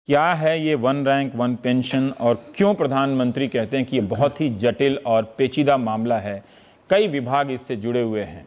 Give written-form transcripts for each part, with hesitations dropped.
क्या है ये वन रैंक वन पेंशन और क्यों प्रधानमंत्री कहते हैं कि ये बहुत ही जटिल और पेचीदा मामला है? कई विभाग इससे जुड़े हुए हैं।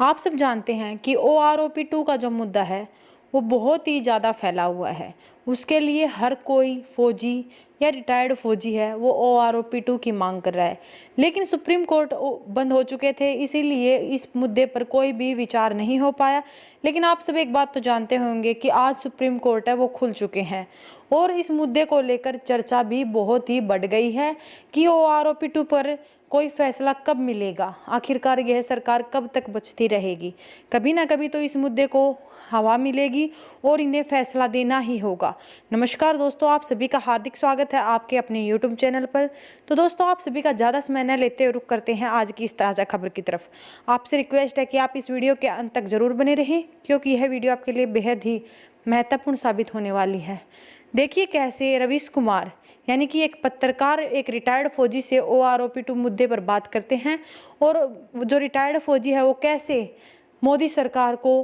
आप सब जानते हैं कि OROP2 का जो मुद्दा है वो बहुत ही ज़्यादा फैला हुआ है। उसके लिए हर कोई फौजी या रिटायर्ड फौजी है वो OROP2 की मांग कर रहा है, लेकिन सुप्रीम कोर्ट बंद हो चुके थे, इसीलिए इस मुद्दे पर कोई भी विचार नहीं हो पाया। लेकिन आप सब एक बात तो जानते होंगे कि आज सुप्रीम कोर्ट है वो खुल चुके हैं और इस मुद्दे को लेकर चर्चा भी बहुत ही बढ़ गई है कि OROP2 पर कोई फैसला कब मिलेगा, आखिरकार यह सरकार कब तक बचती रहेगी। कभी ना कभी तो इस मुद्दे को हवा मिलेगी और इन्हें फैसला देना ही होगा। नमस्कार दोस्तों, आप सभी का हार्दिक स्वागत है आपके अपने YouTube चैनल पर। तो दोस्तों, आप सभी का ज़्यादा समय न लेते हुए रुख करते हैं आज की इस ताज़ा खबर की तरफ। आपसे रिक्वेस्ट है कि आप इस वीडियो के अंत तक ज़रूर बने रहें, क्योंकि यह वीडियो आपके लिए बेहद ही महत्वपूर्ण साबित होने वाली है। देखिए कैसे रवीश कुमार यानी कि एक पत्रकार एक रिटायर्ड फौजी से OROP2 मुद्दे पर बात करते हैं और जो रिटायर्ड फौजी है वो कैसे मोदी सरकार को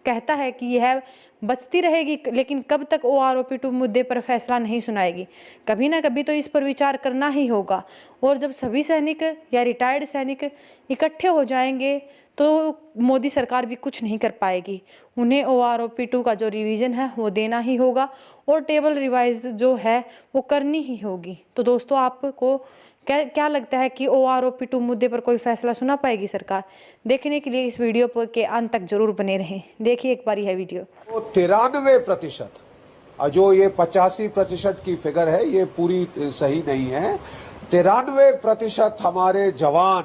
कहता है कि यह बचती रहेगी, लेकिन कब तक OROP2 मुद्दे पर फैसला नहीं सुनाएगी। कभी ना कभी तो इस पर विचार करना ही होगा और जब सभी सैनिक या रिटायर्ड सैनिक इकट्ठे हो जाएंगे तो मोदी सरकार भी कुछ नहीं कर पाएगी। उन्हें OROP2 का जो रिवीजन है वो देना ही होगा और टेबल रिवाइज जो है वो करनी ही होगी। तो दोस्तों, आपको क्या लगता है कि OROP2 मुद्दे पर कोई फैसला सुना पाएगी सरकार? देखने के लिए इस वीडियो पर के अंत तक जरूर बने रहें। देखिए एक बार यह वीडियो। 93% जो ये 85% की फिगर है ये पूरी सही नहीं है। 93% हमारे जवान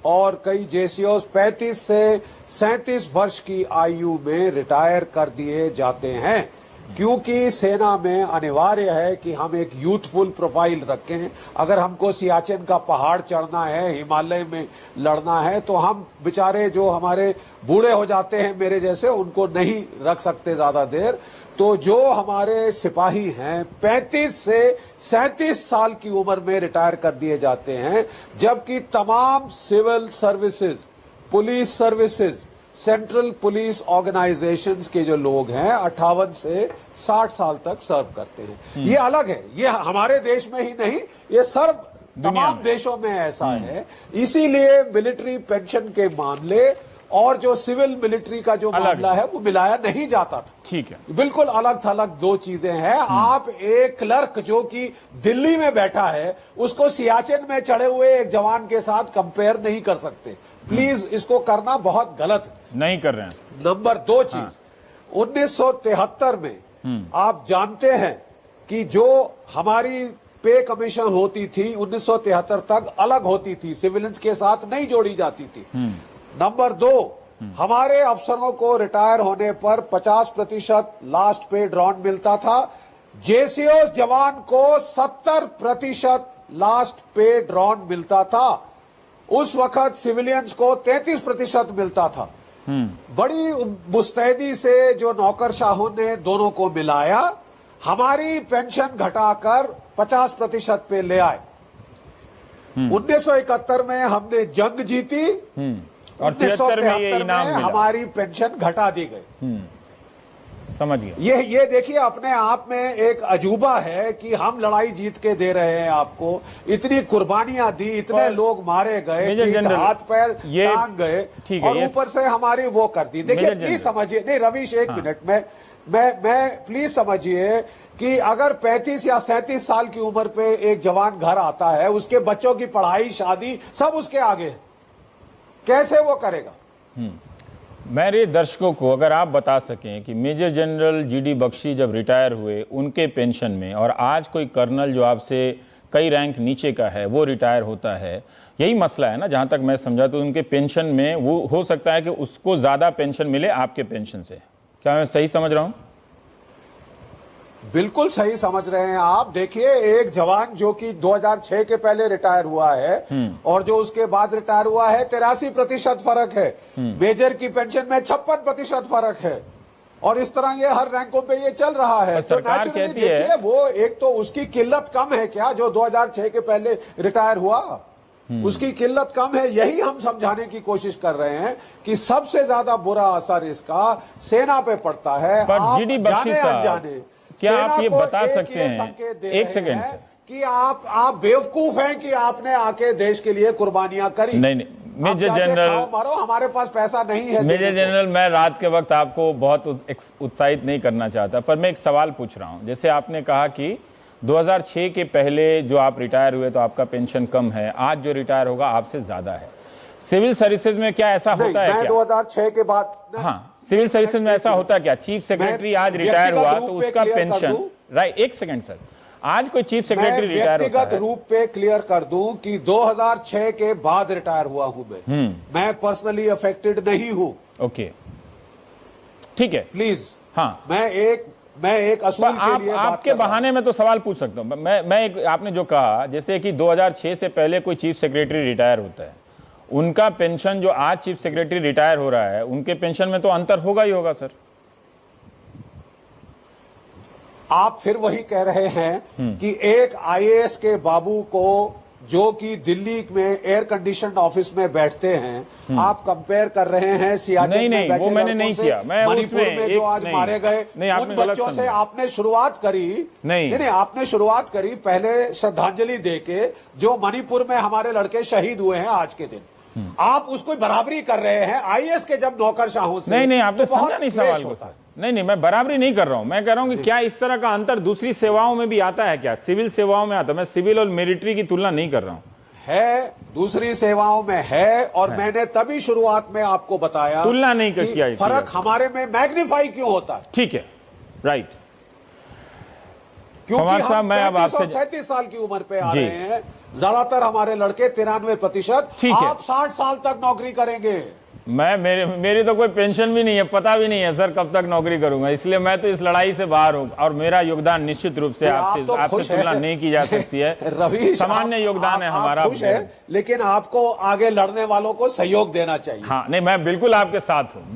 और कई JCOs 35 से 37 वर्ष की आयु में रिटायर कर दिए जाते हैं, क्योंकि सेना में अनिवार्य है कि हम एक यूथफुल प्रोफाइल रखें। अगर हमको सियाचिन का पहाड़ चढ़ना है, हिमालय में लड़ना है, तो हम बेचारे जो हमारे बूढ़े हो जाते हैं मेरे जैसे, उनको नहीं रख सकते ज्यादा देर। तो जो हमारे सिपाही हैं 35 से 37 साल की उम्र में रिटायर कर दिए जाते हैं, जबकि तमाम civil services, police services, central police organisations के जो लोग हैं 58 से 60 साल तक सर्व करते हैं। ये अलग है, ये हमारे देश में ही नहीं, ये सर्व तमाम देशों में ऐसा है। इसीलिए मिलिट्री पेंशन के मामले और जो सिविल मिलिट्री का जो मामला है वो मिलाया नहीं जाता था। ठीक है, बिल्कुल अलग थलग दो चीजें हैं। आप एक क्लर्क जो कि दिल्ली में बैठा है उसको सियाचिन में चढ़े हुए एक जवान के साथ कंपेयर नहीं कर सकते। प्लीज इसको करना बहुत गलत है, नहीं कर रहे हैं। नंबर 2 चीज, 1973 में आप जानते हैं कि जो हमारी पे कमीशन होती थी 1973 तक अलग होती थी, सिविलियंस के साथ नहीं जोड़ी जाती थी। नंबर 2, हमारे अफसरों को रिटायर होने पर 50% लास्ट पे ड्रॉन मिलता था। JCOs जवान को 70% लास्ट पे ड्रॉन मिलता था। उस वक्त सिविलियंस को 33% मिलता था। बड़ी मुस्तैदी से जो नौकरशाहों ने दोनों को मिलाया, हमारी पेंशन घटाकर 50% पे ले आए। 1971 में हमने जंग जीती और 1973 में हमारी पेंशन घटा दी गई। समझ गए। ये देखिए अपने आप में एक अजूबा है कि हम लड़ाई जीत के दे रहे हैं आपको, इतनी कुर्बानियां दी, इतने लोग मारे गए, हाथ पैर टांग गए और ऊपर से हमारी वो कर दी। देखिए प्लीज समझिए, नहीं रवीश एक मिनट में मैं प्लीज समझिए कि अगर 35 या 37 साल की उम्र पे एक जवान घर आता है, उसके बच्चों की पढ़ाई शादी सब उसके आगे है, कैसे वो करेगा? मेरे दर्शकों को अगर आप बता सकें कि मेजर जनरल GD बख्शी जब रिटायर हुए उनके पेंशन में, और आज कोई कर्नल जो आपसे कई रैंक नीचे का है वो रिटायर होता है, यही मसला है ना? जहां तक मैं समझा तो उनके पेंशन में वो हो सकता है कि उसको ज्यादा पेंशन मिले आपके पेंशन से। क्या मैं सही समझ रहा हूं? बिल्कुल सही समझ रहे हैं आप। देखिए एक जवान जो कि 2006 के पहले रिटायर हुआ है और जो उसके बाद रिटायर हुआ है 83% फर्क है। मेजर की पेंशन में 56% फर्क है और इस तरह ये हर रैंकों पे ये चल रहा है। तो नेचुरली देखिए वो एक तो उसकी किल्लत कम है क्या जो 2006 के पहले रिटायर हुआ, उसकी किल्लत कम है। यही हम समझाने की कोशिश कर रहे हैं कि सबसे ज्यादा बुरा असर इसका सेना पे पड़ता है। आप जाने अनजाने क्या सेना आप ये को बता एक सकते ये हैं, संकेत दे एक रहे सेकेंड हैं सर, कि आप बेवकूफ हैं कि आपने आके देश के लिए कुर्बानियां करी। नहीं आप मेजर जैसे जनरल, खाओ मारो, हमारे पास पैसा नहीं है मेजर देने को। जनरल, मैं रात के वक्त आपको बहुत उत्साहित नहीं करना चाहता, पर मैं एक सवाल पूछ रहा हूं। जैसे आपने कहा कि 2006 के पहले जो आप रिटायर हुए तो आपका पेंशन कम है, आज जो रिटायर होगा आपसे ज्यादा है। सिविल सर्विसेज में क्या ऐसा नहीं, होता है मैं क्या? 2006 के बाद हाँ, सिविल सर्विसेज में ऐसा होता है क्या? चीफ सेक्रेटरी आज रिटायर हुआ तो उसका पेंशन, राइट, एक सेकंड सर, आज कोई चीफ सेक्रेटरी रिटायर होता व्यक्तिगत है, रूप पे क्लियर कर दूं कि 2006 के बाद रिटायर हुआ हूं मैं पर्सनली अफेक्टेड नहीं हूं। ओके, ठीक है, प्लीज, हाँ, मैं एक असूल के आप लिए आपके बहाने में तो सवाल पूछ सकता हूं। मैं एक, आपने जो कहा जैसे कि 2006 से पहले कोई चीफ सेक्रेटरी रिटायर होता है, उनका पेंशन जो आज चीफ सेक्रेटरी रिटायर हो रहा है उनके पेंशन में तो अंतर होगा ही होगा सर। आप फिर वही कह रहे हैं कि एक आईएएस के बाबू को जो कि दिल्ली में एयर कंडीशन ऑफिस में बैठते हैं, आप कंपेयर कर रहे हैं सियाचिन में बैठे वो मैंने लड़कों नहीं से। किया, मैं मणिपुर में जो आज मारे गए उन बच्चों से आपने शुरुआत करी। नहीं, आपने शुरुआत करी पहले श्रद्धांजलि देके, जो मणिपुर में हमारे लड़के शहीद हुए हैं आज के दिन। आप उसको बराबरी कर रहे हैं आईएएस के जब नौकरशाहों से। नहीं, आपने समझा नहीं सवाल को सर। नहीं, मैं बराबरी नहीं कर रहा हूं, मैं कह रहा हूं कि क्या इस तरह का अंतर दूसरी सेवाओं में भी आता है क्या? सिविल सेवाओं में आता है, मैं सिविल और मिलिट्री की तुलना नहीं कर रहा हूं। है, दूसरी सेवाओं में है, और मैंने तभी शुरुआत में आपको बताया तुलना नहीं किया, फर्क हमारे में मैग्नीफाई क्यों होता है। ठीक है, राइट, क्योंकि हम मैं अब आपसे 37 साल की उम्र पे आ रहे हैं, ज्यादातर हमारे लड़के 93%। आप 60 साल तक नौकरी करेंगे। मेरी तो कोई पेंशन भी नहीं है, पता भी नहीं है सर कब तक नौकरी करूंगा, इसलिए मैं तो इस लड़ाई से बाहर हूं और मेरा योगदान निश्चित रूप से आपसे तुलना नहीं की जा सकती है। रवि, सामान्य योगदान है हमारा, खुश है, लेकिन आपको आगे लड़ने वालों को सहयोग देना चाहिए। हाँ, नहीं, मैं बिल्कुल आपके साथ हूं।